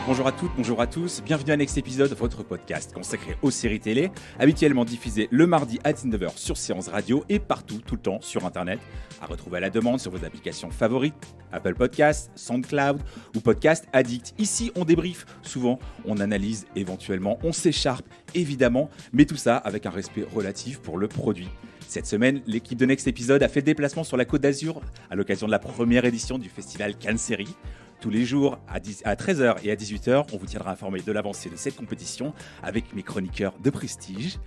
Bonjour à toutes, bonjour à tous, bienvenue à Next Épisode, votre podcast consacré aux séries télé, habituellement diffusé le mardi à 19h sur Séance Radio et partout, tout le temps sur Internet, à retrouver à la demande sur vos applications favorites, Apple Podcasts, SoundCloud ou Podcast Addict. Ici, on débriefe, souvent on analyse, éventuellement on s'écharpe, évidemment, mais tout ça avec un respect relatif pour le produit. Cette semaine, l'équipe de Next Épisode a fait le déplacement sur la Côte d'Azur à l'occasion de la première édition du festival Cannes Série. Tous les jours, à 13h et à 18h, on vous tiendra informé de l'avancée de cette compétition avec mes chroniqueurs de prestige.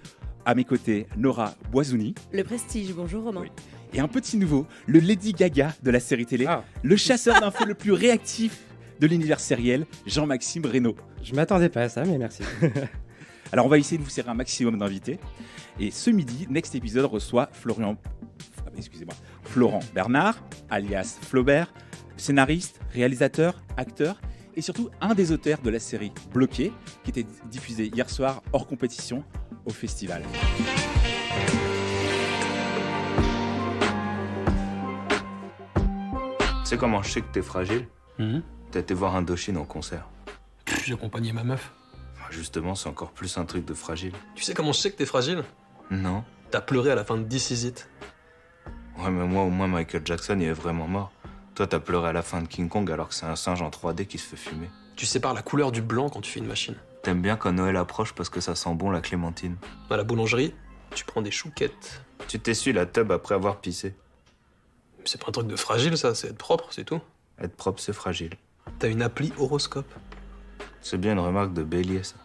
À mes côtés, Nora Boisouni. Le prestige, bonjour Romain. Oui. Et un petit nouveau, le Lady Gaga de la série télé, le chasseur d'infos le plus réactif de l'univers sériel, Jean-Maxime Reynaud. Je m'attendais pas à ça, mais merci. Alors on va essayer de vous serrer un maximum d'invités. Et ce midi, Next Épisode reçoit Florent Bernard, alias Flaubert, scénariste, réalisateur, acteur et surtout un des auteurs de la série Bloqué qui était diffusée hier soir hors compétition au festival. Tu sais comment je sais que t'es fragile ? T'as été voir Indochine en concert. J'ai accompagné ma meuf. Justement, c'est encore plus un truc de fragile. Tu sais comment je sais que t'es fragile ? Non. T'as pleuré à la fin de This Is It. Ouais, mais moi, au moins, Michael Jackson, il est vraiment mort. Toi, t'as pleuré à la fin de King Kong alors que c'est un singe en 3D qui se fait fumer. Tu sépares la couleur du blanc quand tu fais une machine. T'aimes bien quand Noël approche parce que ça sent bon la clémentine. À la boulangerie, tu prends des chouquettes. Tu t'essuies la tub après avoir pissé. C'est pas un truc de fragile, ça, c'est être propre, c'est tout. Être propre, c'est fragile. T'as une appli horoscope. C'est bien une remarque de Bélier, ça.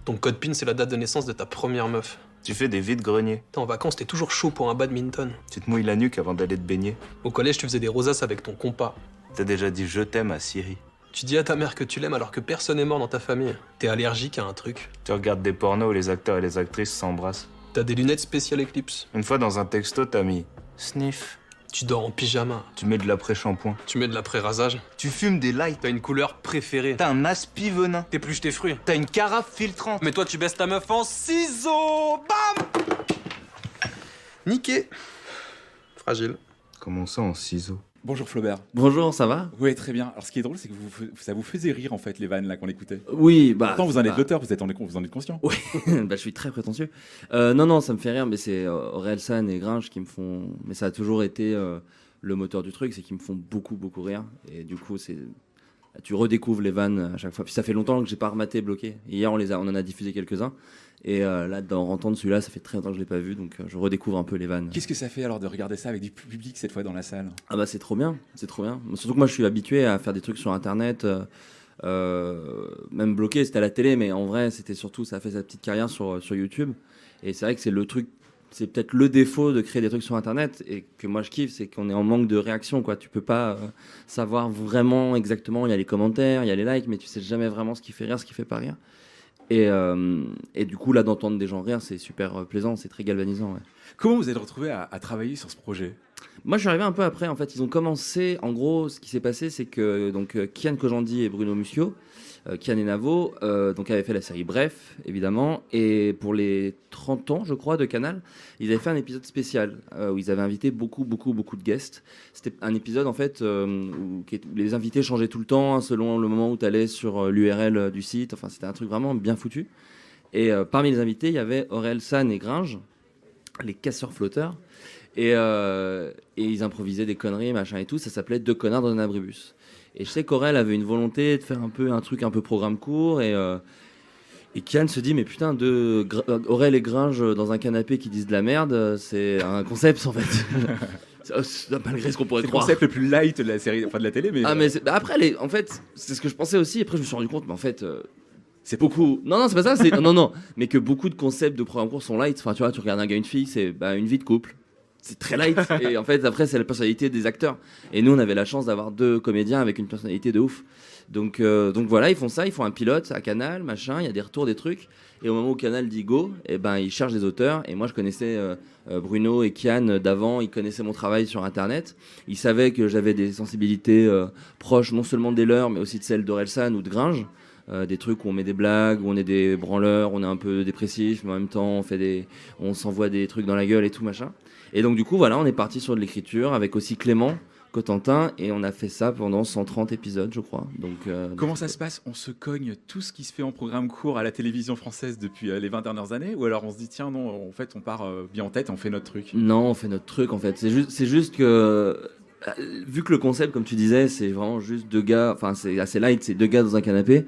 Ton code PIN, c'est la date de naissance de ta première meuf. Tu fais des vides-greniers. T'es en vacances, t'es toujours chaud pour un badminton. Tu te mouilles la nuque avant d'aller te baigner. Au collège, tu faisais des rosaces avec ton compas. T'as déjà dit je t'aime à Siri. Tu dis à ta mère que tu l'aimes alors que personne n'est mort dans ta famille. T'es allergique à un truc. Tu regardes des pornos où les acteurs et les actrices s'embrassent. T'as des lunettes spéciales Eclipse. Une fois dans un texto, t'as mis sniff. Tu dors en pyjama. Tu mets de l'après-shampoing. Tu mets de l'après-rasage. Tu fumes des lights. T'as une couleur préférée. T'as un aspi venin. T'épluches tes fruits. T'as une carafe filtrante. Mais toi, tu baisses ta meuf en ciseaux. Bam! Niqué. Fragile. Comment ça en ciseaux ? Bonjour Flaubert. Bonjour, ça va ? Oui, très bien. Alors ce qui est drôle, c'est que ça vous faisait rire en fait les vannes là qu'on écoutait. Oui, bah... Pourtant vous en êtes l'auteur, vous en êtes conscient. Oui, bah, je suis très prétentieux. Non, ça me fait rire, mais c'est Orelsan et Gringe qui me font... Mais ça a toujours été le moteur du truc, c'est qu'ils me font beaucoup, beaucoup rire. Et du coup, tu redécouvres les vannes à chaque fois. Puis ça fait longtemps que j'ai pas rematé Bloqué. Hier, on en a diffusé quelques-uns. Et là, d'en entendre celui-là, ça fait très longtemps que je l'ai pas vu, donc je redécouvre un peu les vannes. Qu'est-ce que ça fait alors de regarder ça avec du public cette fois dans la salle ? Ah bah c'est trop bien. Surtout que moi je suis habitué à faire des trucs sur internet, même Bloqué, c'était à la télé, mais en vrai c'était surtout, ça a fait sa petite carrière sur YouTube. Et c'est vrai que c'est le truc, c'est peut-être le défaut de créer des trucs sur internet et que moi je kiffe, c'est qu'on est en manque de réaction, quoi. Tu peux pas savoir vraiment exactement, il y a les commentaires, il y a les likes, mais tu sais jamais vraiment ce qui fait rire, ce qui fait pas rire. Et du coup, là, d'entendre des gens rire, c'est super plaisant, c'est très galvanisant. Ouais. Comment vous êtes retrouvé à travailler sur ce projet ? Moi, je suis arrivé un peu après. En fait, ils ont commencé. En gros, ce qui s'est passé, c'est que Kian Kojandi et Bruno Muschio, Kian et Navo, avaient fait la série Bref, évidemment. Et pour les 30 ans, je crois, de Canal, ils avaient fait un épisode spécial où ils avaient invité beaucoup de guests. C'était un épisode, en fait, où les invités changeaient tout le temps, hein, selon le moment où tu allais sur l'URL du site. Enfin, c'était un truc vraiment bien foutu. Et parmi les invités, il y avait Orelsan et Gringe, les casseurs-flotteurs. Et ils improvisaient des conneries, machin et tout. Ça s'appelait Deux connards dans un abribus. Et je sais qu'Aurel avait une volonté de faire un truc un peu programme court. Et Kian se dit, mais putain, Aurel et Gringe dans un canapé qui disent de la merde, c'est un concept en fait. Malgré ce qu'on pourrait croire. C'est le concept le plus light de la série, enfin de la télé. Mais après, en fait, c'est ce que je pensais aussi. Après, je me suis rendu compte, mais en fait. C'est beaucoup. Non, c'est pas ça. Non. Mais que beaucoup de concepts de programme court sont light. Enfin, tu vois, tu regardes un gars, une fille, c'est une vie de couple. C'est très light. Et en fait, après, c'est la personnalité des acteurs. Et nous, on avait la chance d'avoir 2 comédiens avec une personnalité de ouf. Donc voilà, ils font ça. Ils font un pilote à Canal, machin. Il y a des retours, des trucs. Et au moment où Canal dit go, ils cherchent des auteurs. Et moi, je connaissais Bruno et Kian d'avant. Ils connaissaient mon travail sur Internet. Ils savaient que j'avais des sensibilités proches, non seulement des leurs, mais aussi de celles d'Orelsan ou de Gringe. Des trucs où on met des blagues, où on est des branleurs, on est un peu dépressif, mais en même temps on s'envoie des trucs dans la gueule et tout machin. Et donc du coup voilà, on est parti sur de l'écriture avec aussi Clément Cotentin, et on a fait ça pendant 130 épisodes, je crois. Donc, Comment ça se passe? On se cogne tout ce qui se fait en programme court à la télévision française depuis les 20 dernières années? Ou alors on se dit, tiens, non, en fait, on part bien en tête et on fait notre truc? Non, on fait notre truc en fait. C'est juste que, vu que le concept, comme tu disais, c'est vraiment juste deux gars, enfin c'est assez light, c'est deux gars dans un canapé.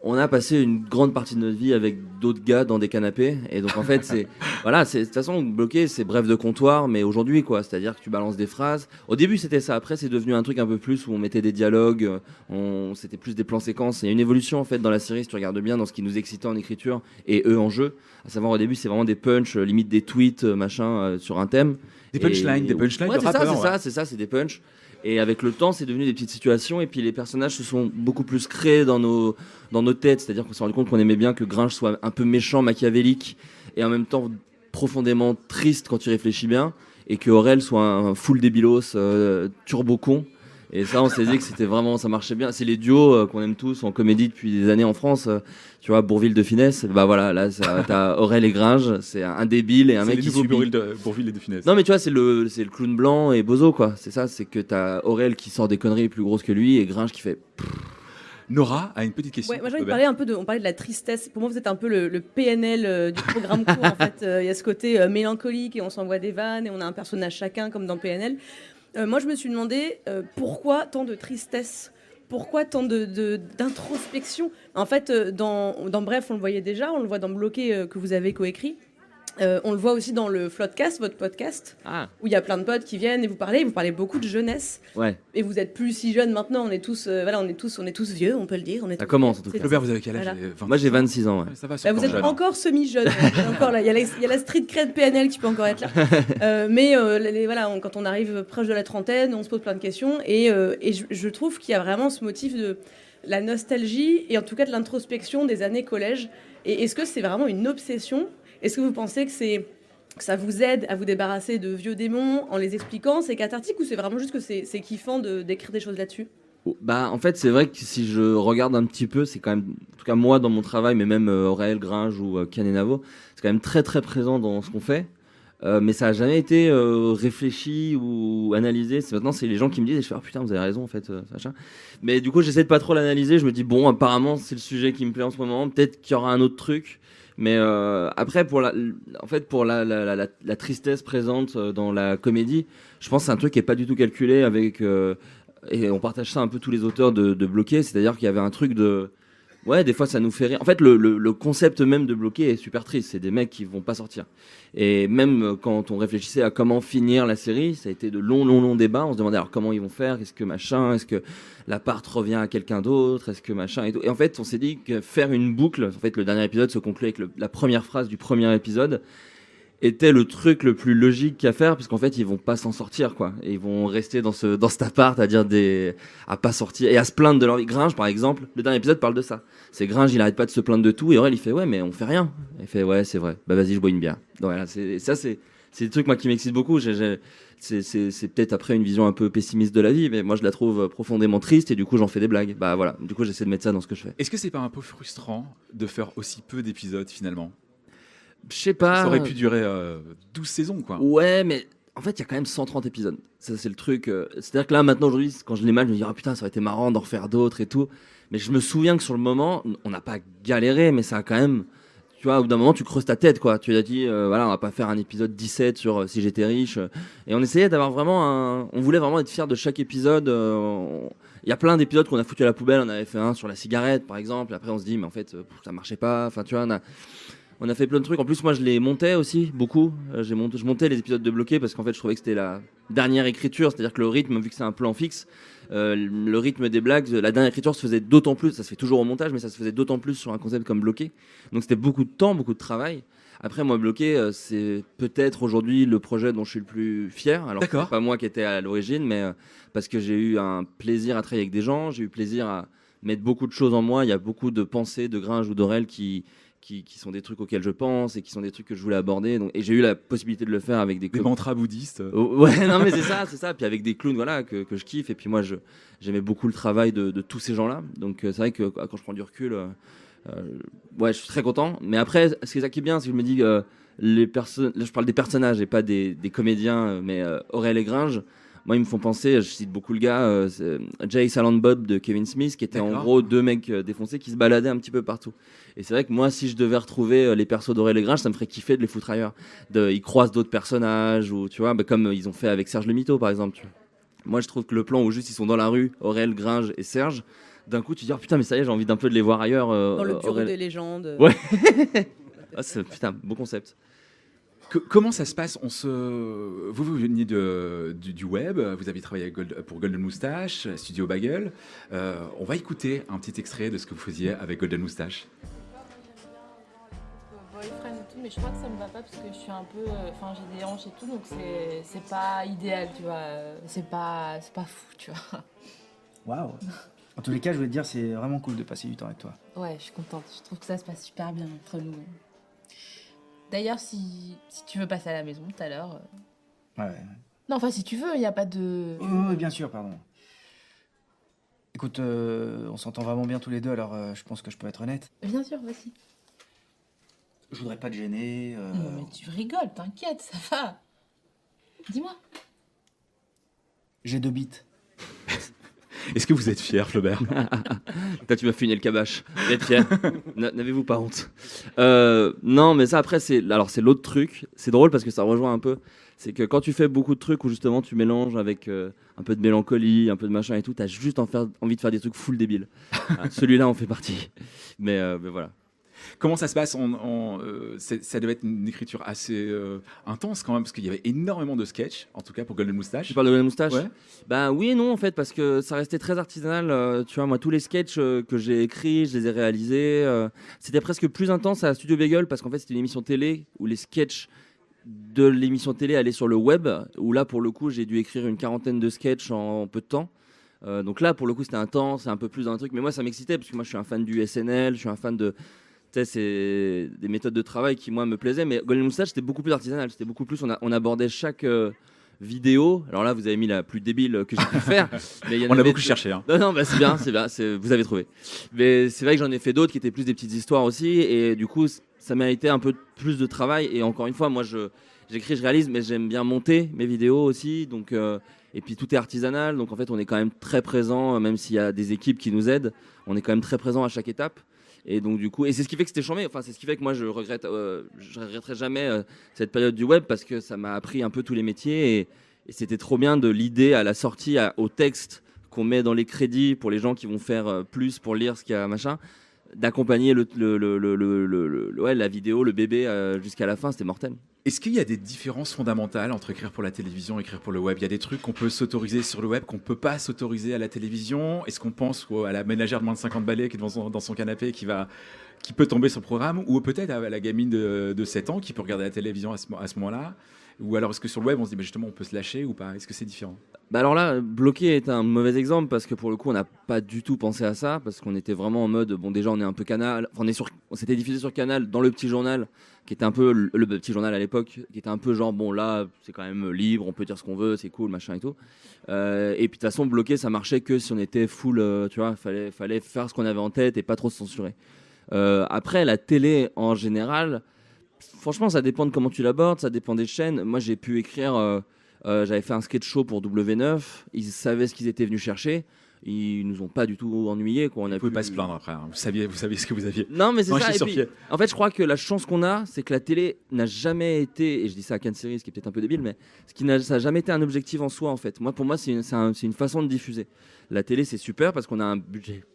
On a passé une grande partie de notre vie avec d'autres gars dans des canapés, et donc en fait voilà, de toute façon bloqué, c'est bref de comptoir, mais aujourd'hui quoi, c'est-à-dire que tu balances des phrases. Au début c'était ça, après c'est devenu un truc un peu plus où on mettait des dialogues, c'était plus des plans séquences. Il y a une évolution en fait dans la série, si tu regardes bien, dans ce qui nous excitait en écriture et eux en jeu. À savoir au début c'est vraiment des punchs, limite des tweets, sur un thème. Des punchlines, des punchlines Ouais, de rappeurs. c'est des punchs. Et avec le temps, c'est devenu des petites situations. Et puis les personnages se sont beaucoup plus créés dans nos têtes. C'est-à-dire qu'on s'est rendu compte qu'on aimait bien que Gringe soit un peu méchant, machiavélique, et en même temps profondément triste quand tu réfléchis bien. Et que Aurel soit un full débilos, turbo con. Et ça, on s'est dit que c'était vraiment, ça marchait bien. C'est les duos qu'on aime tous en comédie depuis des années en France. Tu vois, Bourvil de Finesse. Bah voilà, là, t'as Aurel et Gringe. C'est un débile et un mec qui vaut Bourvil et de Finesse. Non, mais tu vois, c'est le clown blanc et bozo, quoi. C'est ça, c'est que t'as Aurel qui sort des conneries plus grosses que lui et Gringe qui fait. Nora a une petite question. Ouais, moi j'ai envie de parler un peu on parlait de la tristesse. Pour moi, vous êtes un peu le PNL du programme court. En fait, il y a ce côté mélancolique et on s'envoie des vannes et on a un personnage chacun comme dans PNL. Moi, je me suis demandé pourquoi tant de tristesse, pourquoi tant d'introspection. En fait, dans Bref, on le voyait déjà, on le voit dans Bloqué que vous avez coécrit. On le voit aussi dans le Floodcast, votre podcast, où il y a plein de potes qui viennent et vous parlez beaucoup de jeunesse. Ouais. Et vous êtes plus si jeunes maintenant, on est tous vieux, on peut le dire. Ça commence en tout cas. Flaubert, vous avez quel âge? Voilà. Moi j'ai 26 ans. Ouais. Ça va, Vous êtes jeune. encore semi-jeune. Encore là, il y a la street cred PNL qui peut encore être là. Mais voilà, quand on arrive proche de la trentaine, on se pose plein de questions. Et je trouve qu'il y a vraiment ce motif de la nostalgie et en tout cas de l'introspection des années collège. Et est-ce que c'est vraiment une obsession? Est-ce que vous pensez que ça vous aide à vous débarrasser de vieux démons en les expliquant? C'est cathartique ou c'est vraiment juste que c'est kiffant d'écrire des choses là-dessus? Bah, en fait, c'est vrai que si je regarde un petit peu, c'est quand même, en tout cas moi dans mon travail, mais même Aurel, Gringe ou Kian et Navo, c'est quand même très très présent dans ce qu'on fait. Mais ça a jamais été réfléchi ou analysé. Maintenant, c'est les gens qui me disent, et je fais putain, vous avez raison en fait, machin. Mais du coup, j'essaie de pas trop l'analyser. Je me dis bon, apparemment, c'est le sujet qui me plaît en ce moment. Peut-être qu'il y aura un autre truc. Mais après, pour la tristesse présente dans la comédie, je pense que c'est un truc qui est pas du tout calculé avec. Et on partage ça un peu tous les auteurs de Bloqué, c'est-à-dire qu'il y avait un truc de. Ouais, des fois ça nous fait rire. En fait, le concept même de Bloqué est super triste. C'est des mecs qui vont pas sortir. Et même quand on réfléchissait à comment finir la série, ça a été de longs débats. On se demandait alors comment ils vont faire, est-ce que machin, est-ce que l'appart revient à quelqu'un d'autre, est-ce que machin et tout. Et en fait, on s'est dit que faire une boucle, en fait, le dernier épisode se conclut avec la première phrase du premier épisode, était le truc le plus logique à faire, parce qu'en fait ils vont pas s'en sortir quoi, et ils vont rester dans cet appart à pas sortir et à se plaindre de leur vie. Gringe par exemple, le dernier épisode parle de ça. C'est Gringe, il arrête pas de se plaindre de tout et Aurel il fait ouais mais on fait rien. Il fait ouais c'est vrai, bah vas-y je bois une bière. Donc voilà, c'est des trucs moi qui m'excitent beaucoup. C'est peut-être après une vision un peu pessimiste de la vie, mais moi je la trouve profondément triste et du coup j'en fais des blagues. Bah voilà, du coup j'essaie de mettre ça dans ce que je fais. Est-ce que c'est pas un peu frustrant de faire aussi peu d'épisodes finalement? Je sais pas. Ça aurait pu durer 12 saisons, quoi. Ouais, mais en fait, il y a quand même 130 épisodes. Ça, c'est le truc. C'est-à-dire que là, maintenant, aujourd'hui, quand je les mets, je me dis, ah putain, ça aurait été marrant d'en refaire d'autres et tout. Mais je me souviens que sur le moment, on n'a pas galéré, mais ça a quand même. Tu vois, au bout d'un moment, tu creuses ta tête, quoi. Tu as dit, voilà, on va pas faire un épisode 17 sur Si j'étais riche. Et on essayait d'avoir vraiment On voulait vraiment être fiers de chaque épisode. Il y a plein d'épisodes qu'on a foutu à la poubelle. On avait fait un sur la cigarette, par exemple. Après, on se dit, mais en fait, ça marchait pas. Enfin, tu vois, on a fait plein de trucs. En plus, moi, je les montais aussi beaucoup. Je montais les épisodes de Bloqué parce qu'en fait, je trouvais que c'était la dernière écriture. C'est-à-dire que le rythme, vu que c'est un plan fixe, le rythme des blagues, la dernière écriture se faisait d'autant plus. Ça se fait toujours au montage, mais ça se faisait d'autant plus sur un concept comme Bloqué. Donc, c'était beaucoup de temps, beaucoup de travail. Après, moi, Bloqué, c'est peut-être aujourd'hui le projet dont je suis le plus fier. Alors, c'est pas moi qui étais à l'origine, mais parce que j'ai eu un plaisir à travailler avec des gens. J'ai eu plaisir à mettre beaucoup de choses en moi. Il y a beaucoup de pensées de Gringe ou d'Aurel qui sont des trucs auxquels je pense et qui sont des trucs que je voulais aborder. Donc, et j'ai eu la possibilité de le faire avec des mantras bouddhistes. Ouais, non mais c'est ça. Puis avec des clowns, voilà, que je kiffe. Et puis moi, j'aimais beaucoup le travail de tous ces gens-là. Donc c'est vrai que quand je prends du recul, ouais, je suis très content. Mais après, ce qui est bien, c'est que je me dis les personnes. Là, je parle des personnages et pas des comédiens. Mais Aurel et Gringe. Moi, ils me font penser, je cite beaucoup le gars, Jay Silent Bob de Kevin Smith, qui était en gros 2 mecs défoncés qui se baladaient un petit peu partout. Et c'est vrai que moi, si je devais retrouver les persos d'Aurel et Gringe, ça me ferait kiffer de les foutre ailleurs. Ils croisent d'autres personnages, ou tu vois, comme ils ont fait avec Serge le Mito, par exemple. Tu vois. Moi, je trouve que le plan où juste ils sont dans la rue, Aurel, Gringe et Serge, d'un coup, tu te dis, oh, putain, mais ça y est, j'ai envie d'un peu de les voir ailleurs. Dans le bureau des légendes. Ouais. Putain, beau concept. Comment ça se passe? Vous veniez du web, vous avez travaillé pour Golden Moustache, Studio Bagel. On va écouter un petit extrait de ce que vous faisiez avec Golden Moustache. Boyfriend et tout, mais je crois que ça me va pas parce que je suis un peu. Enfin, j'ai des hanches et tout, donc c'est pas idéal, tu vois. C'est pas fou, tu vois. Waouh. En tous les cas, je voulais te dire, c'est vraiment cool de passer du temps avec toi. Ouais, je suis contente. Je trouve que ça se passe super bien entre nous. D'ailleurs, si tu veux passer à la maison tout à l'heure. Ouais. Non, enfin, si tu veux, il n'y a pas de. Oui, bien sûr, pardon. Écoute, on s'entend vraiment bien tous les deux, alors je pense que je peux être honnête. Bien sûr, vas-y. Je voudrais pas te gêner. Non, mais tu rigoles, t'inquiète, ça va. Dis-moi. J'ai 2 bites. Est-ce que vous êtes fier, Flaubert? Toi, tu m'as fini le cabache. Vous êtes fiers? N'avez-vous pas honte? Non, mais ça, après, c'est l'autre truc. C'est drôle parce que ça rejoint un peu. C'est que quand tu fais beaucoup de trucs où justement tu mélanges avec un peu de mélancolie, un peu de machin et tout, t'as juste envie de faire des trucs full débiles. Celui-là en fait partie. Mais voilà. Comment ça se passe? Ça devait être une écriture assez intense quand même, parce qu'il y avait énormément de sketchs, en tout cas pour Golden Moustache. Tu parles de Golden Moustache? Ouais. Ben oui et non en fait, parce que ça restait très artisanal. Tu vois, moi tous les sketchs que j'ai écrits, je les ai réalisés. C'était presque plus intense à Studio Bagel, parce qu'en fait c'était une émission télé où les sketchs de l'émission télé allaient sur le web, où là pour le coup j'ai dû écrire une 40aine de sketchs en peu de temps. Donc là pour le coup c'était intense, c'est un peu plus dans un truc, mais moi ça m'excitait parce que moi je suis un fan du SNL, je suis un fan de... Tu sais, c'est des méthodes de travail qui, moi, me plaisaient. Mais Golden Moustache, c'était beaucoup plus artisanal. C'était beaucoup plus... On abordait chaque vidéo. Alors là, vous avez mis la plus débile que j'ai pu faire. Mais On a beaucoup cherché. Hein. Non, bah, c'est bien. Vous avez trouvé. Mais c'est vrai que j'en ai fait d'autres qui étaient plus des petites histoires aussi. Et du coup, ça m'a été un peu plus de travail. Et encore une fois, moi, j'écris, je réalise, mais j'aime bien monter mes vidéos aussi. Donc, et puis, tout est artisanal. Donc, en fait, on est quand même très présent, même s'il y a des équipes qui nous aident. On est quand même très présent à chaque étape. Et donc du coup, et c'est ce qui fait que c'était chambé. Enfin, c'est ce qui fait que moi je regretterai jamais cette période du web, parce que ça m'a appris un peu tous les métiers, et c'était trop bien de l'idée à la sortie, au texte qu'on met dans les crédits pour les gens qui vont faire plus pour lire ce qu'il y a machin, d'accompagner la vidéo, le bébé jusqu'à la fin. C'était mortel. Est-ce qu'il y a des différences fondamentales entre écrire pour la télévision et écrire pour le web? Il y a des trucs qu'on peut s'autoriser sur le web qu'on ne peut pas s'autoriser à la télévision? Est-ce qu'on pense à la ménagère de moins de 50 balais qui est dans son canapé qui peut tomber sur le programme? Ou peut-être à la gamine de 7 ans qui peut regarder la télévision à ce moment-là? Ou alors est-ce que sur le web on se dit justement on peut se lâcher ou pas? Est-ce que c'est différent? Bah alors là, Bloqué est un mauvais exemple, parce que pour le coup on n'a pas du tout pensé à ça, parce qu'on était vraiment en mode, bon déjà on est un peu Canal, on s'était diffusé sur Canal dans le petit journal, qui était un peu le petit journal à l'époque, qui était un peu genre bon là c'est quand même libre, on peut dire ce qu'on veut, c'est cool machin et tout. Et puis de toute façon Bloqué ça marchait que si on était full, tu vois, fallait faire ce qu'on avait en tête et pas trop se censurer. Après la télé en général, franchement ça dépend de comment tu l'abordes, ça dépend des chaînes. Moi j'ai pu écrire... j'avais fait un sketch show pour W9, ils savaient ce qu'ils étaient venus chercher, ils nous ont pas du tout ennuyés, quoi. Vous pouvez pas se plaindre après, hein. Vous saviez ce que vous aviez. Non mais c'est Moi, ça. je suis Et puis, surpris. en fait je crois que la chance qu'on a, c'est que la télé n'a jamais été, et je dis ça à Cannes Series, ce qui est peut-être un peu débile, mais ça n'a jamais été un objectif en soi en fait. Pour moi c'est une façon de diffuser. La télé c'est super parce qu'on a un budget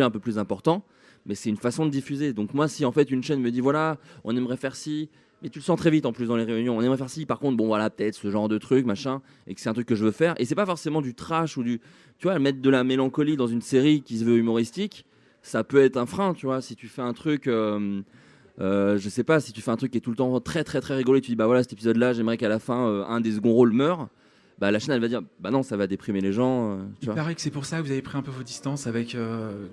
un peu plus important, mais c'est une façon de diffuser. Donc moi si en fait une chaîne me dit voilà on aimerait faire ci, et tu le sens très vite en plus dans les réunions, on aimerait faire ci, par contre bon voilà peut-être ce genre de truc machin, et que c'est un truc que je veux faire, et c'est pas forcément du trash ou du, tu vois, mettre de la mélancolie dans une série qui se veut humoristique, ça peut être un frein, tu vois. Si tu fais un truc je sais pas, si tu fais un truc qui est tout le temps très très très rigolo et tu dis bah voilà cet épisode là j'aimerais qu'à la fin un des seconds rôles meure, bah la chaîne elle va dire bah non ça va déprimer les gens, tu Il vois. paraît que c'est pour ça que vous avez pris un peu vos distances avec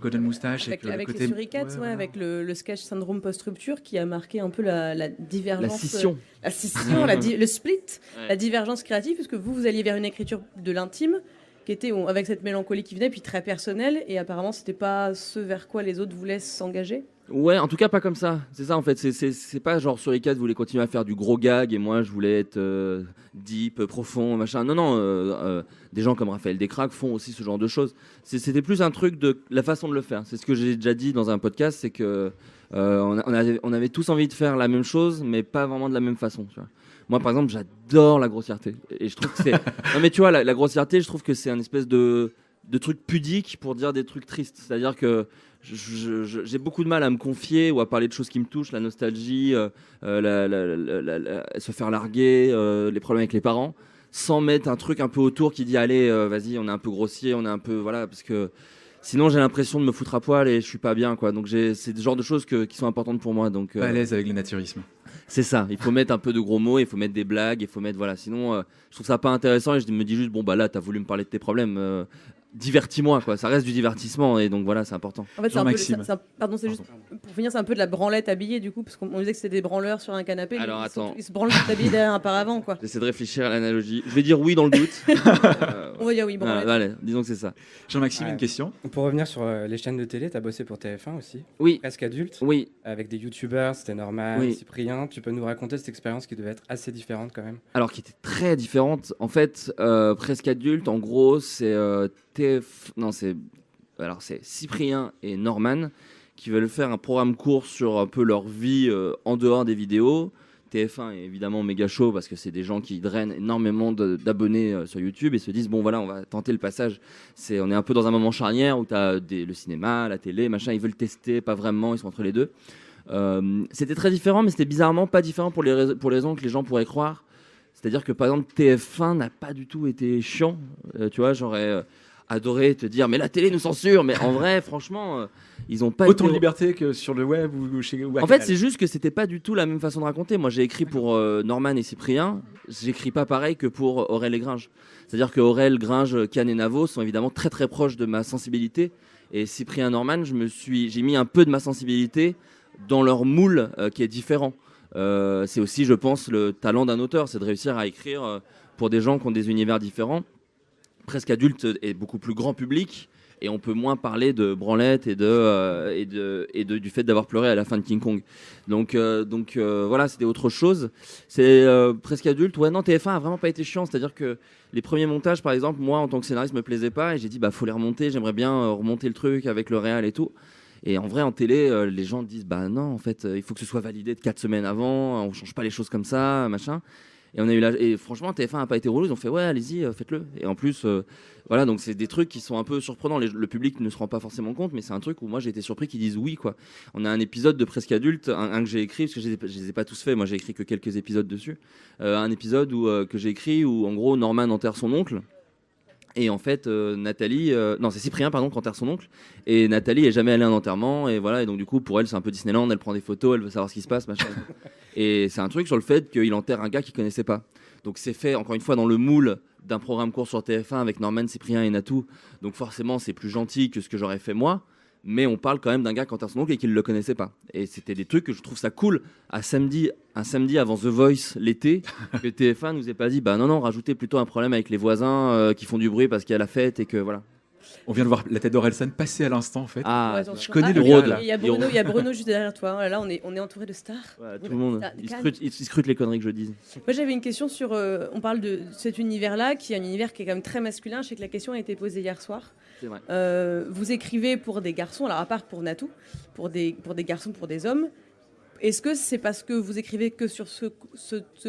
Golden Moustache, Avec le côté... les Suricates, voilà. avec le sketch Syndrome Post-Rupture qui a marqué un peu la divergence. La scission. La scission, le split, Ouais. la divergence créative, puisque vous alliez vers une écriture de l'intime, qui était avec cette mélancolie qui venait, puis très personnelle, et apparemment, c'était pas ce vers quoi les autres voulaient s'engager. Ouais, en tout cas pas comme ça. C'est ça en fait. C'est pas genre sur les 4 vous voulez continuer à faire du gros gag et moi je voulais être deep, profond, machin. Non. Des gens comme Raphaël Descraques font aussi ce genre de choses. C'était plus un truc de la façon de le faire. C'est ce que j'ai déjà dit dans un podcast, c'est que on avait tous envie de faire la même chose, mais pas vraiment de la même façon. Tu vois. Moi par exemple, j'adore la grossièreté et je trouve que c'est. Non mais tu vois la grossièreté, je trouve que c'est un espèce de truc pudique pour dire des trucs tristes. C'est-à-dire que j'ai beaucoup de mal à me confier ou à parler de choses qui me touchent, la nostalgie, se faire larguer, les problèmes avec les parents, sans mettre un truc un peu autour qui dit allez, vas-y, on est un peu grossier, on est un peu voilà, parce que sinon j'ai l'impression de me foutre à poil et je suis pas bien quoi. Donc c'est ce genre de choses qui sont importantes pour moi. Donc Pas à l'aise avec le naturisme. c'est ça. Il faut mettre un peu de gros mots, il faut mettre des blagues, il faut mettre voilà. Sinon je trouve ça pas intéressant et je me dis juste bon bah là t'as voulu me parler de tes problèmes. Divertis-moi quoi, ça reste du divertissement et donc voilà c'est important. En fait, Jean-Maxime. pardon, c'est juste pour finir, c'est un peu de la branlette habillée du coup, parce qu'on disait que c'était des branleurs sur un canapé. Alors, attends. Ils se branlent habillés derrière un paravent quoi. J'essaie de réfléchir à l'analogie. Je vais dire oui dans le doute. On va dire oui, branlette. Allez, disons que c'est ça. Jean-Maxime, Ouais. une question. Pour revenir sur les chaînes de télé, tu as bossé pour TF1 aussi, Oui, presque adulte, oui. avec des youtubeurs, c'était Norman, Oui. Cyprien. Tu peux nous raconter cette expérience qui devait être assez différente quand même? Alors qui était très différente. En fait, presque adulte, en gros, c'est c'est Cyprien et Norman qui veulent faire un programme court sur un peu leur vie en dehors des vidéos. TF1 est évidemment méga chaud parce que c'est des gens qui drainent énormément d'abonnés sur YouTube et se disent bon voilà on va tenter le passage. On est un peu dans un moment charnière où tu as le cinéma, la télé, machin, ils veulent tester, pas vraiment, ils sont entre les deux. C'était très différent mais c'était bizarrement pas différent pour les raisons que les gens pourraient croire. C'est-à-dire que par exemple TF1 n'a pas du tout été chiant. Tu vois, j'aurais adoré te dire mais la télé nous censure, mais en vrai franchement ils ont pas Autant de été... liberté que sur le web ou chez ou à En fait, Canal. c'est juste que c'était pas du tout la même façon de raconter. Moi, j'ai écrit pour Norman et Cyprien. J'écris pas pareil que pour Aurel et Gringe. C'est-à-dire que Aurel, Gringe, Kian et Navo sont évidemment très très proches de ma sensibilité. Et Cyprien et Norman, j'ai mis un peu de ma sensibilité dans leur moule qui est différent. C'est aussi, je pense, le talent d'un auteur, c'est de réussir à écrire pour des gens qui ont des univers différents, presque adultes et beaucoup plus grand public. Et on peut moins parler de branlette et du fait d'avoir pleuré à la fin de King Kong. Donc voilà, c'était autre chose. C'est presque adulte. Ouais, non, TF1 a vraiment pas été chiant. C'est-à-dire que les premiers montages, par exemple, moi, en tant que scénariste, me plaisaient pas. Et j'ai dit, bah, faut les remonter. J'aimerais bien remonter le truc avec le réal et tout. Et en vrai, en télé, les gens disent, bah non, en fait, il faut que ce soit validé de 4 semaines avant. On change pas les choses comme ça, machin. Et franchement, TF1 n'a pas été relou. Ils ont fait ouais, allez-y, faites-le. Et en plus, voilà, donc c'est des trucs qui sont un peu surprenants. Le public ne se rend pas forcément compte, mais c'est un truc où moi j'ai été surpris qu'ils disent oui, quoi. On a un épisode de Presque Adulte, un que j'ai écrit parce que je les ai pas tous faits. Moi, j'ai écrit que quelques épisodes dessus. Un épisode que j'ai écrit où en gros Norman enterre son oncle. Et en fait, Nathalie, non, c'est Cyprien, pardon, qui enterre son oncle. Et Nathalie est jamais allée à un enterrement. Et voilà, et donc du coup, pour elle, c'est un peu Disneyland. Elle prend des photos, elle veut savoir ce qui se passe, machin. Et c'est un truc sur le fait qu'il enterre un gars qu'il connaissait pas. Donc c'est fait, encore une fois, dans le moule d'un programme court sur TF1 avec Norman, Cyprien et Natou. Donc forcément, c'est plus gentil que ce que j'aurais fait moi. Mais on parle quand même d'un gars qui enterre son oncle et qui ne le connaissait pas. Et c'était des trucs que je trouve ça cool. Un samedi avant The Voice, l'été, que TF1 nous ait pas dit, bah non, rajoutez plutôt un problème avec les voisins qui font du bruit parce qu'il y a la fête et que voilà. On vient de voir la tête d'Orelsan passer à l'instant en fait. Ah, Ouais, attends, je connais le Rhodes. gars, là. Il y a Bruno juste derrière toi. Là, on est entouré de stars. ouais, tout le monde, Calme. ils scrutent les conneries que je dis. Moi, j'avais une question sur. On parle de cet univers-là, qui est un univers qui est quand même très masculin. Je sais que la question a été posée hier soir. C'est vrai. Vous écrivez pour des garçons, alors à part pour Natou, pour des garçons, pour des hommes. Est-ce que c'est parce que vous écrivez que sur ce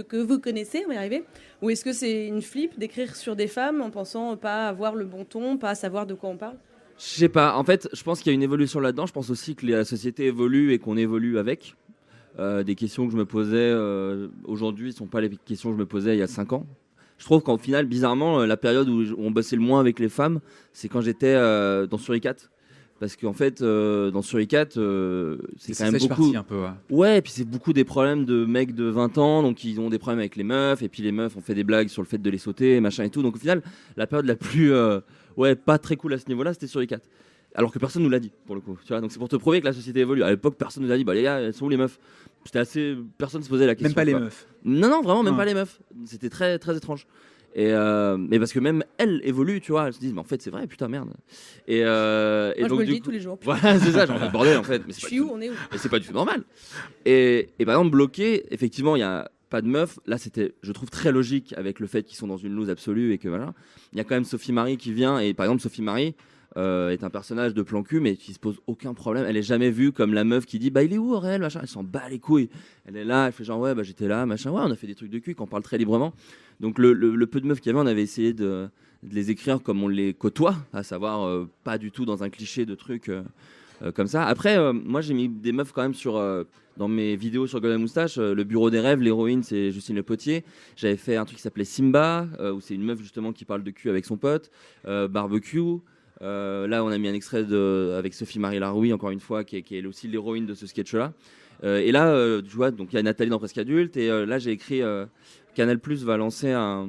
que vous connaissez, on va y arriver, ou est-ce que c'est une flip d'écrire sur des femmes en pensant pas avoir le bon ton, pas savoir de quoi on parle? Je sais pas, en fait, je pense qu'il y a une évolution là-dedans. Je pense aussi que la société évolue et qu'on évolue avec. Des questions que je me posais aujourd'hui ne sont pas les questions que je me posais il y a 5 ans. Je trouve qu'au final, bizarrement, la période où on bossait le moins avec les femmes, c'est quand j'étais dans Suricat. Parce qu'en fait, dans Suricat, c'est quand même beaucoup. Parti un peu. Ouais. Ouais, et puis c'est beaucoup des problèmes de mecs de 20 ans, donc ils ont des problèmes avec les meufs, et puis les meufs ont fait des blagues sur le fait de les sauter, machin et tout. Donc au final, la période la plus, pas très cool à ce niveau-là, c'était Suricat. Alors que personne nous l'a dit, pour le coup. Tu vois, donc c'est pour te prouver que la société évolue. À l'époque, personne nous a dit, bah les gars, elles sont où les meufs? C'était assez, personne se posait la question. Même pas les quoi. meufs. Non, vraiment, même Ouais. pas les meufs. C'était très, très étrange. Mais parce que même elle évolue, tu vois, elle se dit mais en fait c'est vrai, putain merde. Et Moi, je donc me le du dis coup, tous les jours. voilà, c'est ça, genre bordel en fait. Mais Je c'est pas suis du où tout- On est où mais c'est pas du tout normal. Et par exemple bloqué, effectivement il y a pas de meuf. Là c'était, je trouve très logique avec le fait qu'ils sont dans une loose absolue et que voilà. Il y a quand même Sophie Marie qui vient et par exemple Sophie Marie. Est un personnage de plan cul mais qui se pose aucun problème. Elle est jamais vue comme la meuf qui dit bah il est où Aurel machin. Elle s'en bat les couilles. Elle est là, elle fait genre ouais bah j'étais là machin. Ouais on a fait des trucs de cul qu'on parle très librement. Donc le peu de meufs qu'il y avait on avait essayé de les écrire comme on les côtoie, à savoir pas du tout dans un cliché de trucs comme ça. Après moi j'ai mis des meufs quand même sur dans mes vidéos sur Golden Moustache. Le bureau des rêves, l'héroïne c'est Justine Le Potier. J'avais fait un truc qui s'appelait Simba où c'est une meuf justement qui parle de cul avec son pote. Barbecue. Là, on a mis un extrait avec Sophie-Marie Laroui, encore une fois, qui est elle aussi l'héroïne de ce sketch-là. Et là, tu vois, donc il y a Nathalie dans Presque Adulte. Et là, j'ai écrit Canal+ va lancer un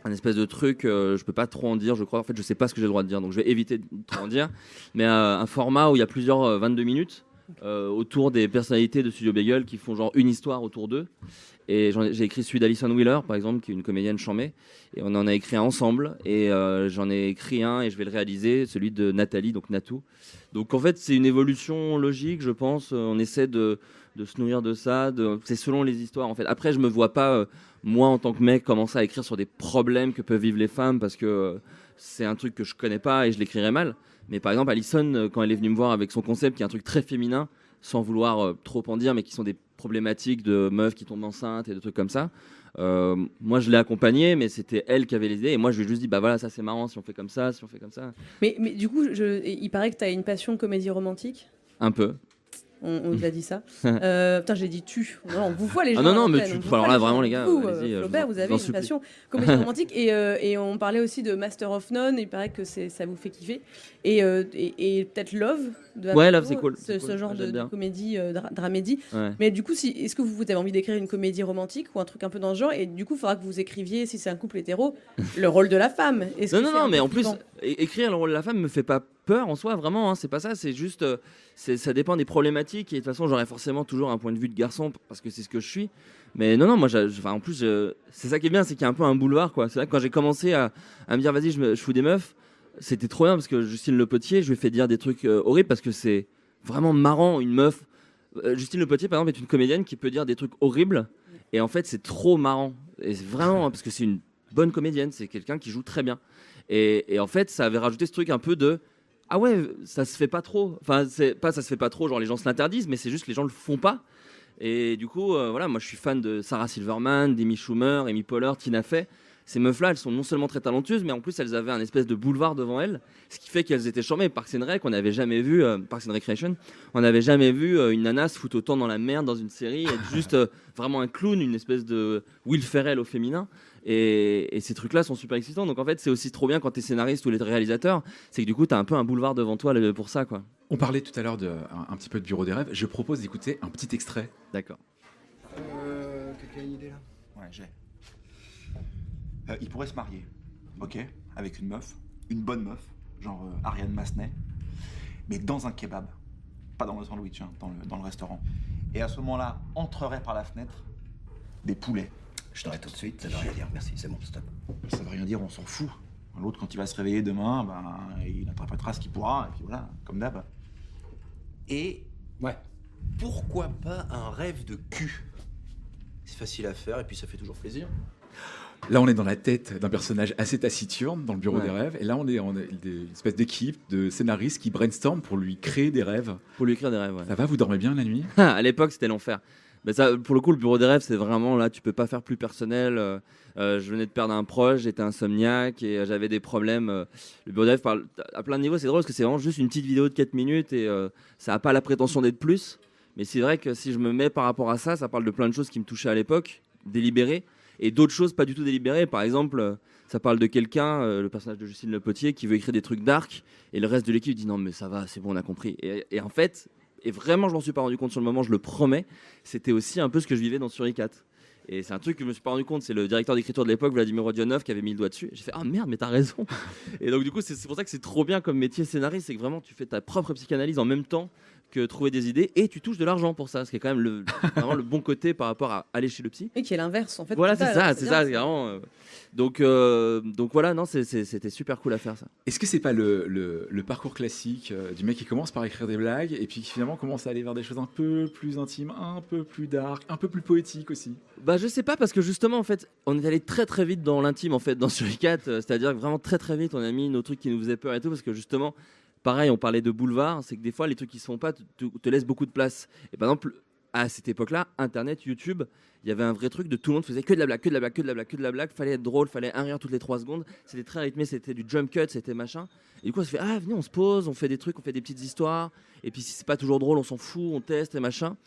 espèce de truc. Je peux pas trop en dire, je crois. En fait, je sais pas ce que j'ai le droit de dire, donc je vais éviter de trop en dire. Mais un format où il y a plusieurs 22 minutes autour des personnalités de Studio Bagel qui font genre une histoire autour d'eux. Et j'ai écrit celui d'Alison Wheeler, par exemple, qui est une comédienne chambée. Et on en a écrit un ensemble. Et j'en ai écrit un et je vais le réaliser, celui de Nathalie, donc Natou. Donc en fait, c'est une évolution logique, je pense. On essaie de se nourrir de ça. C'est selon les histoires, en fait. Après, je me vois pas, moi, en tant que mec, commencer à écrire sur des problèmes que peuvent vivre les femmes parce que c'est un truc que je connais pas et je l'écrirais mal. Mais par exemple, Alison, quand elle est venue me voir avec son concept, qui est un truc très féminin, sans vouloir trop en dire, mais qui sont des problématiques de meufs qui tombent enceintes et de trucs comme ça. Moi, je l'ai accompagnée, mais c'était elle qui avait les idées. Et moi, je lui ai juste dit, bah voilà, ça c'est marrant si on fait comme ça, si on fait comme ça. Mais du coup, il paraît que tu as une passion comédie romantique. Un peu. On nous a dit ça. Putain, j'ai dit tu. Non, on vous voit les gens. Ah non, non, à mais l'antenne, on vous alors voit là, les vraiment, gens. les gars, Vous, allez-y, Flaubert, vous avez une passion comédie romantique. Et on parlait aussi de Master of None. Il paraît que ça vous fait kiffer. Et peut-être Love. Ouais, Love, c'est cool. Ce C'est cool. genre J'aime de bien. comédie, dramédie. Ouais. Mais du coup, est-ce que vous avez envie d'écrire une comédie romantique ou un truc un peu dans ce genre? Et du coup, il faudra que vous écriviez, si c'est un couple hétéro, le rôle de la femme. Est-ce que Non, c'est un mais peu en plus, flippant écrire le rôle de la femme me fait pas peur en soi, vraiment, hein, c'est pas ça, c'est juste, ça dépend des problématiques, et de toute façon, j'aurai forcément toujours un point de vue de garçon, parce que c'est ce que je suis, mais non, moi, en plus, c'est ça qui est bien, c'est qu'il y a un peu un boulevard, quoi. C'est là que quand j'ai commencé à me dire, vas-y, je fous des meufs, c'était trop bien, parce que Justine Le Potier, je lui ai fait dire des trucs horribles, parce que c'est vraiment marrant, une meuf. Justine Le Potier, par exemple, est une comédienne qui peut dire des trucs horribles, et en fait, c'est trop marrant, et c'est vraiment, parce que c'est une bonne comédienne, c'est quelqu'un qui joue très bien. Et en fait, ça avait rajouté ce truc un peu de ah ouais, ça se fait pas trop. Enfin, c'est pas ça se fait pas trop, genre les gens se l'interdisent, mais c'est juste que les gens le font pas. Et du coup, voilà, moi je suis fan de Sarah Silverman, d'Amy Schumer, Amy Poehler, Tina Fey. Ces meufs-là, elles sont non seulement très talentueuses, mais en plus elles avaient un espèce de boulevard devant elles, ce qui fait qu'elles étaient charmées. Parks and Rec, on n'avait jamais vu Parks and Recreation, on n'avait jamais vu une nana se foutre autant dans la merde dans une série, être juste vraiment un clown, une espèce de Will Ferrell au féminin. Et ces trucs-là sont super excitants. Donc en fait, c'est aussi trop bien quand t'es scénariste ou les réalisateurs, c'est que du coup, t'as un peu un boulevard devant toi pour ça, quoi. On parlait tout à l'heure un petit peu de Bureau des rêves. Je propose d'écouter un petit extrait. D'accord. Quelqu'un a une idée là? Ouais, j'ai. Il pourrait se marier, ok, avec une meuf, une bonne meuf, genre Ariane Massenet, mais dans un kebab, pas dans le sandwich, hein, dans le restaurant. Et à ce moment-là, entrerait par la fenêtre des poulets. Je t'arrête tout de suite, ça veut rien dire, merci, c'est bon, stop. Ça veut rien dire, on s'en fout. L'autre, quand il va se réveiller demain, il interprétera ce qu'il pourra, et puis voilà, comme d'hab. Et pourquoi pas un rêve de cul? C'est facile à faire et puis ça fait toujours plaisir. Là, on est dans la tête d'un personnage assez taciturne dans le Bureau des rêves. Et là, on est une espèce d'équipe de scénaristes qui brainstorm pour lui créer des rêves. Pour lui écrire des rêves, ouais. Ça va, vous dormez bien la nuit? À l'époque, c'était l'enfer. Mais ça, pour le coup, le Bureau des rêves, c'est vraiment là, tu peux pas faire plus personnel. Je venais de perdre un proche, j'étais insomniaque et j'avais des problèmes. Le Bureau des rêves parle à plein de niveaux. C'est drôle parce que c'est vraiment juste une petite vidéo de 4 minutes et ça n'a pas la prétention d'être plus. Mais c'est vrai que si je me mets par rapport à ça, ça parle de plein de choses qui me touchaient à l'époque, délibérées, et d'autres choses pas du tout délibérées. Par exemple, ça parle de quelqu'un, le personnage de Justine Le Potier, qui veut écrire des trucs dark, et le reste de l'équipe dit non mais ça va, c'est bon, on a compris. Et en fait, et vraiment je m'en suis pas rendu compte sur le moment, je le promets, c'était aussi un peu ce que je vivais dans Suricat. Et c'est un truc que je me suis pas rendu compte, c'est le directeur d'écriture de l'époque, Vladimir Rodionov, qui avait mis le doigt dessus. J'ai fait ah merde, mais t'as raison. Et donc du coup, c'est pour ça que c'est trop bien comme métier scénariste, c'est que vraiment tu fais ta propre psychanalyse en même temps que trouver des idées, et tu touches de l'argent pour ça, ce qui est quand même vraiment le bon côté par rapport à aller chez le psy. Et qui est l'inverse en fait. Voilà, c'est total, ça, bien, vraiment. Donc voilà, non, c'était super cool à faire ça. Est-ce que c'est pas le parcours classique du mec qui commence par écrire des blagues et puis qui finalement commence à aller vers des choses un peu plus intimes, un peu plus dark, un peu plus poétiques aussi? Bah je sais pas, parce que justement en fait on est allé très très vite dans l'intime en fait dans Suricat, c'est-à-dire que vraiment très très vite on a mis nos trucs qui nous faisaient peur et tout, parce que justement pareil, on parlait de boulevard, c'est que des fois les trucs qui se font pas te laissent beaucoup de place. Et par exemple, à cette époque-là, Internet, YouTube, il y avait un vrai truc de tout le monde faisait que de la blague, que de la blague, que de la blague, que de la blague. Fallait être drôle, fallait un rire toutes les 3 secondes. C'était très rythmé, c'était du jump cut, c'était machin. Et du coup, on se fait venez, on se pose, on fait des trucs, on fait des petites histoires. Et puis si c'est pas toujours drôle, on s'en fout, on teste et machin.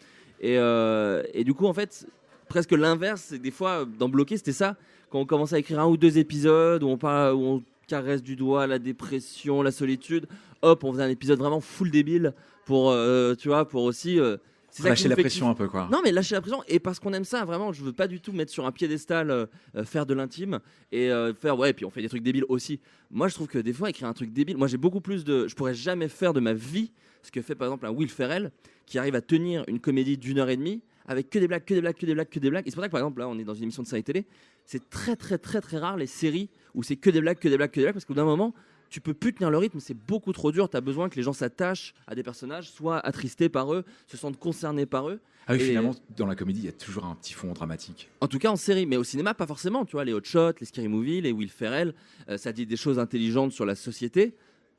Et du coup, en fait, presque l'inverse, c'est des fois dans Bloqué, c'était ça. Quand on commençait à écrire 1 ou 2 épisodes où on caresse du doigt la dépression, la solitude, hop, on faisait un épisode vraiment full débile pour, tu vois, pour aussi... c'est lâcher la pression un peu, quoi. Non, mais lâcher la pression, et parce qu'on aime ça, vraiment, je veux pas du tout mettre sur un piédestal, faire de l'intime, et faire, ouais, puis on fait des trucs débiles aussi. Moi, je trouve que des fois, écrire un truc débile, moi j'ai beaucoup plus de... Je pourrais jamais faire de ma vie ce que fait par exemple un Will Ferrell, qui arrive à tenir une comédie d'1 h 30 avec que des blagues, que des blagues, que des blagues, que des blagues. Et c'est pour ça que par exemple, là, on est dans une émission de série télé, c'est très, très, très, très rare les séries où c'est que des blagues, que des blagues, que des blagues, parce qu'au bout d'un moment, tu peux plus tenir le rythme, c'est beaucoup trop dur. Tu as besoin que les gens s'attachent à des personnages, soient attristés par eux, se sentent concernés par eux. Ah oui, Et finalement, dans la comédie, il y a toujours un petit fond dramatique. en tout cas en série, mais au cinéma, pas forcément. Tu vois, les Hot Shots, les Scary Movie, les Will Ferrell, ça dit des choses intelligentes sur la société.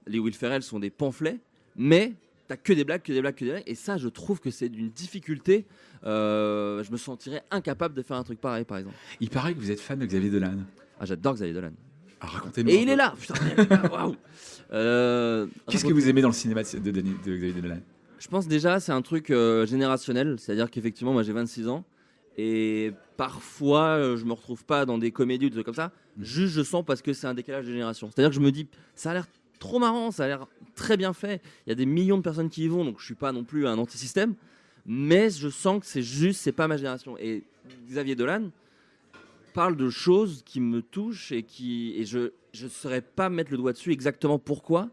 Les Will Ferrell sont des pamphlets, mais t'as que des blagues, que des blagues, que des blagues. Et ça, je trouve que c'est d'une difficulté. Je me sentirais incapable de faire un truc pareil, par exemple. Il paraît que vous êtes fan de Xavier Dolan. Ah, j'adore Xavier Dolan. Ah, racontez-nous. Et un il peu. est là. Putain, waouh. Qu'est-ce que vous aimez dans le cinéma de Xavier Dolan? Je pense déjà c'est un truc générationnel, c'est-à-dire qu'effectivement moi j'ai 26 ans et parfois je me retrouve pas dans des comédies ou des trucs comme ça, juste je sens parce que c'est un décalage de génération. C'est-à-dire que je me dis ça a l'air trop marrant, ça a l'air très bien fait, il y a des millions de personnes qui y vont donc je suis pas non plus un anti-système, mais je sens que c'est pas ma génération. Et Xavier Dolan parle de choses qui me touchent et je saurais pas mettre le doigt dessus exactement pourquoi.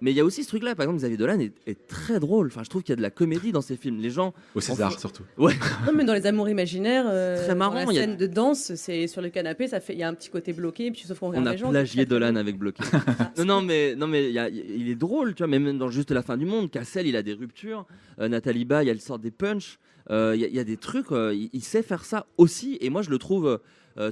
Mais il y a aussi ce truc-là, par exemple, Xavier Dolan est très drôle. Enfin, je trouve qu'il y a de la comédie dans ses films. Les gens. Au César, surtout. Ouais. Non, mais dans Les Amours imaginaires, Très marrant, dans la il y a- scène de danse, c'est sur le canapé, il y a un petit côté bloqué, et puis sauf qu'on On regarde a les gens. plagié Dolan avec Bloqué. non, mais il est drôle, tu vois. Même dans Juste la fin du monde, Cassel, il a des ruptures. Nathalie Baye, elle sort des punchs. Il y a des trucs. Il sait faire ça aussi. Et moi, je le trouve.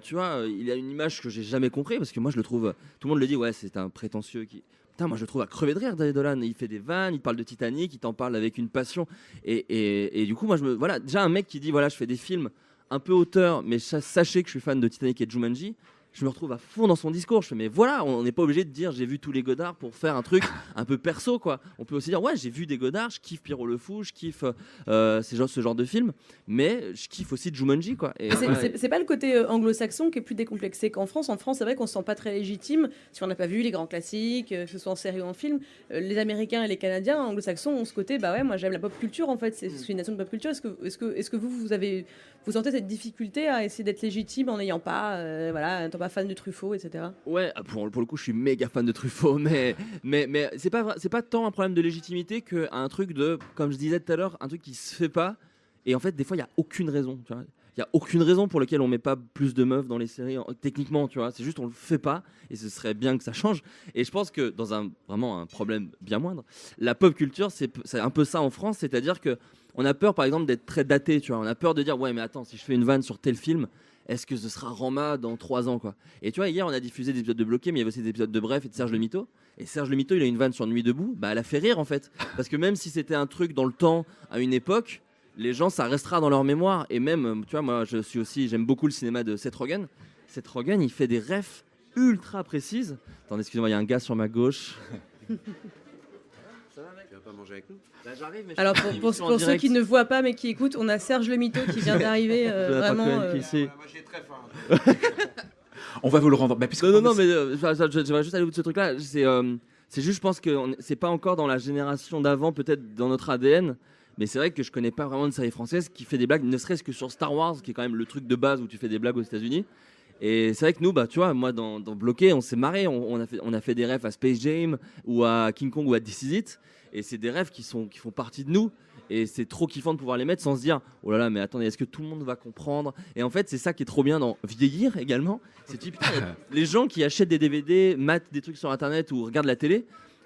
Tu vois, il a une image que j'ai jamais compris parce que moi, je le trouve. Tout le monde le dit, ouais, c'est un prétentieux qui. Putain, moi je le trouve à crever de rire, Xavier Dolan. Il fait des vannes, il parle de Titanic, il t'en parle avec une passion. Et du coup, moi, voilà, déjà un mec qui dit, voilà, je fais des films un peu auteurs, mais sachez que je suis fan de Titanic et de Jumanji. Je me retrouve à fond dans son discours. Je fais, mais voilà, on n'est pas obligé de dire j'ai vu tous les Godard pour faire un truc un peu perso, quoi. On peut aussi dire, ouais, j'ai vu des Godard, je kiffe Pierrot le Fou, je kiffe ce genre de film, mais je kiffe aussi Jumanji, quoi. Et voilà. C'est pas le côté anglo-saxon qui est plus décomplexé qu'en France. En France, c'est vrai qu'on se sent pas très légitime si on n'a pas vu les grands classiques, que ce soit en série ou en film. Les Américains et les Canadiens anglo-saxons ont ce côté, bah ouais, moi j'aime la pop culture en fait, c'est une nation de pop culture. Est-ce que vous sentez cette difficulté à essayer d'être légitime en n'ayant pas, voilà, n'étant pas fan de Truffaut, etc. Ouais, pour le coup, je suis méga fan de Truffaut, mais c'est pas tant un problème de légitimité qu'un truc de, comme je disais tout à l'heure, un truc qui se fait pas. Et en fait, des fois, il y a aucune raison. Tu vois, il y a aucune raison pour laquelle on met pas plus de meufs dans les séries. Techniquement, tu vois, c'est juste on le fait pas, et ce serait bien que ça change. Et je pense que dans vraiment un problème bien moindre, la pop culture, c'est un peu ça en France, c'est-à-dire que on a peur, par exemple, d'être très daté. Tu vois, on a peur de dire ouais, mais attends, si je fais une vanne sur tel film. Est-ce que ce sera Rama dans 3 ans, quoi? Et tu vois, hier, on a diffusé des épisodes de Bloqué, mais il y avait aussi des épisodes de Bref et de Serge Le Mito. Et Serge Le Mito, il a une vanne sur Nuit debout. Bah, elle a fait rire, en fait. Parce que même si c'était un truc dans le temps, à une époque, les gens, ça restera dans leur mémoire. Et même, tu vois, moi, j'aime beaucoup le cinéma de Seth Rogen. Seth Rogen, il fait des refs ultra précises. Attendez, excusez-moi, il y a un gars sur ma gauche. Tu vas pas manger avec nous? Bah, j'arrive, mais Alors pour ceux qui ne voient pas mais qui écoutent, on a Serge Le Mito qui vient d'arriver vraiment. Moi j'ai très faim. On va vous le rendre. Bah, non, mais je vais juste aller au bout de ce truc-là. C'est juste, je pense que c'est pas encore dans la génération d'avant, peut-être dans notre ADN. Mais c'est vrai que je connais pas vraiment de série française qui fait des blagues, ne serait-ce que sur Star Wars, qui est quand même le truc de base où tu fais des blagues aux États-Unis. Et c'est vrai que nous, bah, tu vois, moi, dans Bloqué, on s'est marré. On a fait des rêves à Space Jam ou à King Kong ou à This Is It. Et c'est des rêves qui font partie de nous. Et c'est trop kiffant de pouvoir les mettre sans se dire oh là là, mais attendez, est-ce que tout le monde va comprendre? Et en fait, c'est ça qui est trop bien dans Vieillir également. C'est typique. Les gens qui achètent des DVD, matent des trucs sur internet ou regardent la télé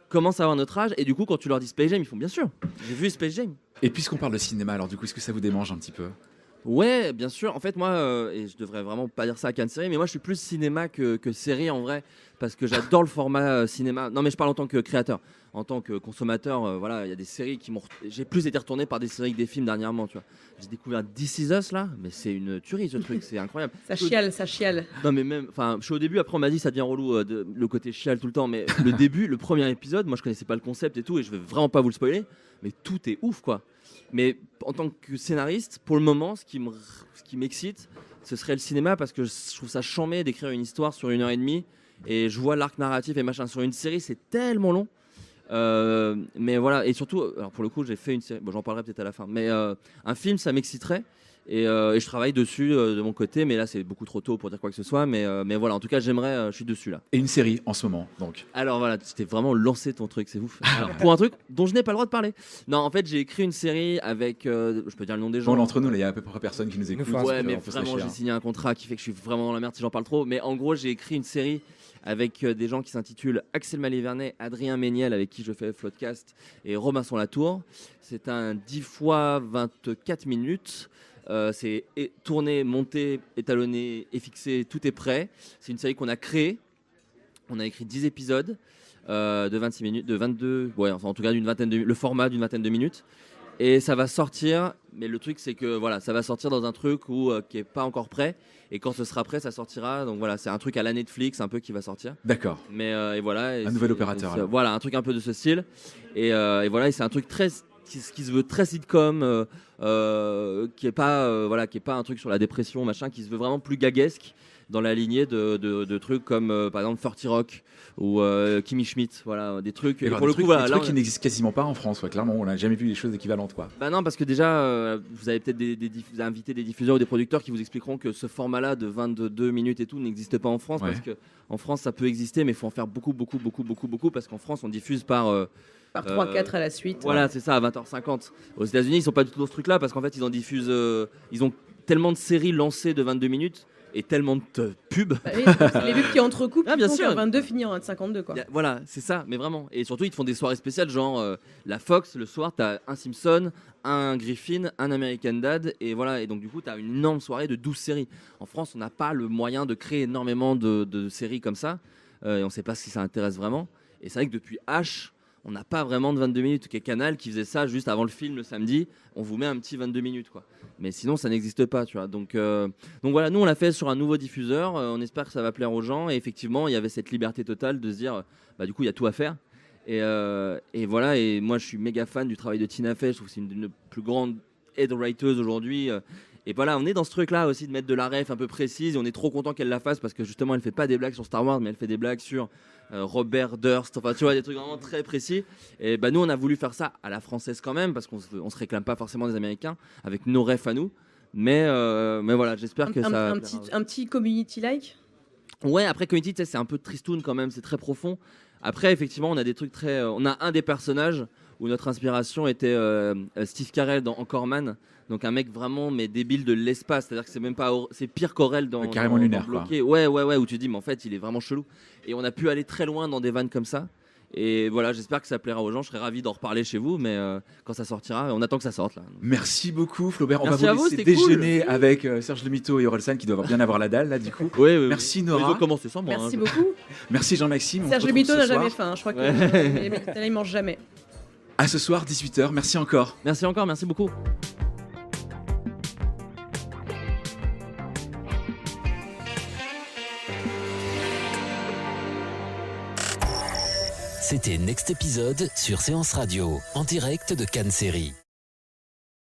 commencent à avoir notre âge. Et du coup, quand tu leur dis Space Jam, ils font bien sûr. J'ai vu Space Jam. Et puisqu'on parle de cinéma, alors du coup, est-ce que ça vous démange un petit peu? Ouais, bien sûr. En fait, moi, et je devrais vraiment pas dire ça à Cannes Série, mais moi, je suis plus cinéma que série en vrai, parce que j'adore le format cinéma. Non, mais je parle en tant que créateur, en tant que consommateur. Voilà, il y a des séries qui m'ont. J'ai plus été retourné par des séries que des films dernièrement, tu vois. J'ai découvert This Is Us là, mais c'est une tuerie ce truc, c'est incroyable. Ça chiale, ça chiale. Non, mais même, enfin, je suis au début. Après, on m'a dit ça devient relou le côté chiale tout le temps, mais le début, le premier épisode, moi, je connaissais pas le concept et tout, et je vais vraiment pas vous le spoiler, mais tout est ouf, quoi. Mais en tant que scénariste, pour le moment, ce qui m'excite, ce serait le cinéma parce que je trouve ça chambé d'écrire une histoire sur 1h30 et je vois l'arc narratif et machin. Sur une série, c'est tellement long. Mais voilà, et surtout, alors pour le coup, j'ai fait une série, bon, j'en parlerai peut-être à la fin, mais un film, ça m'exciterait. Et je travaille dessus de mon côté, mais là c'est beaucoup trop tôt pour dire quoi que ce soit. Mais voilà, en tout cas, j'aimerais, je suis dessus là. Et une série en ce moment, donc. Alors voilà, tu t'es vraiment lancé ton truc, c'est ouf. Alors, pour un truc dont je n'ai pas le droit de parler. Non, en fait, j'ai écrit une série avec, je peux dire le nom des gens. Bon, entre nous, il y a à peu près personne qui nous écoute. Ouais, mais vraiment, j'ai signé un contrat qui fait que je suis vraiment dans la merde si j'en parle trop. Mais en gros, j'ai écrit une série avec des gens qui s'intitulent Axel Malivernet, Adrien Méniel, avec qui je fais Floodcast, et Robinson Latour. C'est un 10 x 24 minutes. C'est tourné, monté, étalonné et fixé, tout est prêt. C'est une série qu'on a créée. On a écrit 10 épisodes de 26 minutes, de 22, ouais, enfin en tout cas d'une vingtaine de, le format d'une vingtaine de minutes. Et ça va sortir, mais le truc c'est que voilà, ça va sortir dans un truc qui est pas encore prêt. Et quand ce sera prêt, ça sortira. Donc voilà, c'est un truc à la Netflix un peu qui va sortir. D'accord. Mais et voilà. Et un nouvel opérateur. Voilà, un truc un peu de ce style. Et voilà, et c'est un truc très qui se veut très sitcom, qui est pas voilà, qui est pas un truc sur la dépression machin, qui se veut vraiment plus gaguesque dans la lignée de trucs comme par exemple 30 Rock ou Kimmy Schmidt, voilà, des trucs. Et pour le coup, voilà, des trucs qui n'existent quasiment pas en France, ouais, clairement, on n'a jamais vu des choses équivalentes, quoi. Bah non, parce que déjà, vous avez peut-être vous invité des diffuseurs ou des producteurs qui vous expliqueront que ce format-là de 22 minutes et tout n'existe pas en France, ouais. Parce que en France, ça peut exister, mais il faut en faire beaucoup, parce qu'en France, on diffuse par 3-4 à la suite. Voilà, c'est ça, à 20h50. Aux États-Unis, ils sont pas du tout dans ce truc-là parce qu'en fait, ils en diffusent. Ils ont tellement de séries lancées de 22 minutes et tellement de pubs. Bah oui, c'est les pubs qui entrecoupent. Ah, bien sûr. 22 finit en 52, quoi. Voilà, c'est ça, mais vraiment. Et surtout, ils te font des soirées spéciales, genre la Fox, le soir, t'as un Simpson, un Griffin, un American Dad, et voilà. Et donc, du coup, t'as une énorme soirée de 12 séries. En France, on n'a pas le moyen de créer énormément de séries comme ça, et on sait pas si ça intéresse vraiment. Et c'est vrai que depuis H, on n'a pas vraiment de 22 minutes. Qui est Canal qui faisait ça juste avant le film le samedi. On vous met un petit 22 minutes, quoi. Mais sinon, ça n'existe pas, tu vois. Donc voilà, nous, on l'a fait sur un nouveau diffuseur. On espère que ça va plaire aux gens. Et effectivement, il y avait cette liberté totale de se dire, bah, du coup, il y a tout à faire. Et voilà. Et moi, je suis méga fan du travail de Tina Fey. Je trouve que c'est une des plus grandes head writers aujourd'hui. Et voilà, on est dans ce truc-là aussi de mettre de la ref un peu précise. Et on est trop content qu'elle la fasse parce que justement, elle fait pas des blagues sur Star Wars, mais elle fait des blagues sur Robert Durst. Enfin, tu vois, des trucs vraiment très précis. Et bah, nous, on a voulu faire ça à la française quand même parce qu'on se réclame pas forcément des Américains avec nos refs à nous. Mais voilà, j'espère que ça. Un petit community-like. Ouais, après Community, c'est un peu tristoun quand même, c'est très profond. Après, effectivement, on a des trucs très. On a un des personnages où notre inspiration était Steve Carell dans Anchorman. Donc un mec vraiment mais débile de l'espace, c'est-à-dire que c'est même pas c'est pire qu'Aurel dans carrément dans lunaire, Bloqué. Ouais, où tu te dis mais en fait, il est vraiment chelou. Et on a pu aller très loin dans des vannes comme ça. Et voilà, j'espère que ça plaira aux gens. Je serais ravi d'en reparler chez vous, mais quand ça sortira, on attend que ça sorte là. Merci beaucoup, Flaubert. Merci on va vous laisser déjeuner avec Serge Lemiteau et Orelsan qui doivent bien avoir la dalle là du coup. Oui. Merci Nora. Ils ont commencé sans moi. Merci beaucoup. Merci Jean-Maxime. Serge Lemiteau n'a jamais faim. Je crois que il mange jamais. À ce soir 18h. Merci encore. Merci encore. Merci beaucoup. C'était Next Épisode sur Séance Radio, en direct de Cannes Série.